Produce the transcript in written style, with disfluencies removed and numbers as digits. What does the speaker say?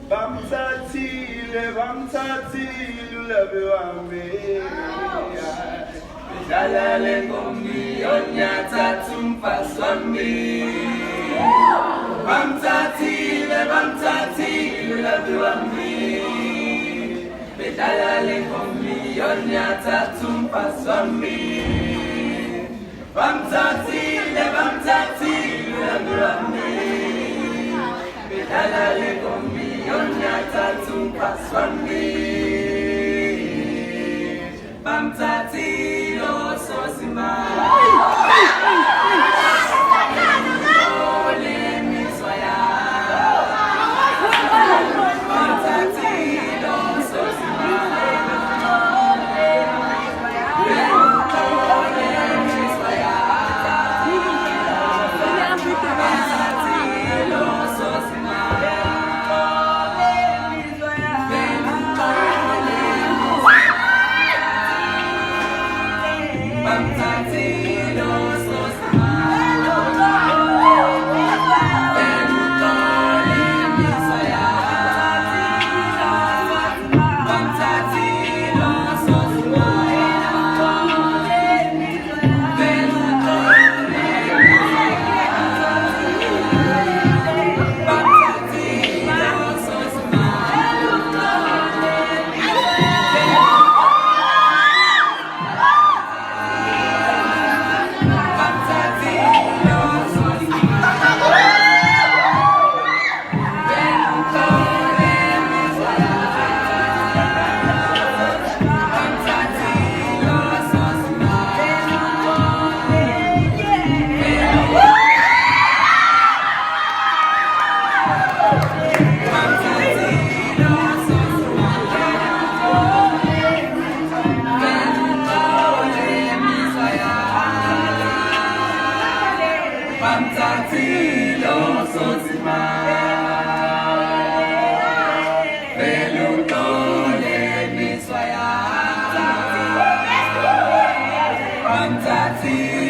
Bamtatile, love you and me. Jalale kombi, onya tatum paswami. Bamtatile, love you and me. Jalale kombi, onya tatum paswami. Bamtatile, love you and me. Jalale kombi, onya tatum paswami. Bamtatile, ososima. Bamtatile, ososima. Belutole, miswaya. Bamtatile.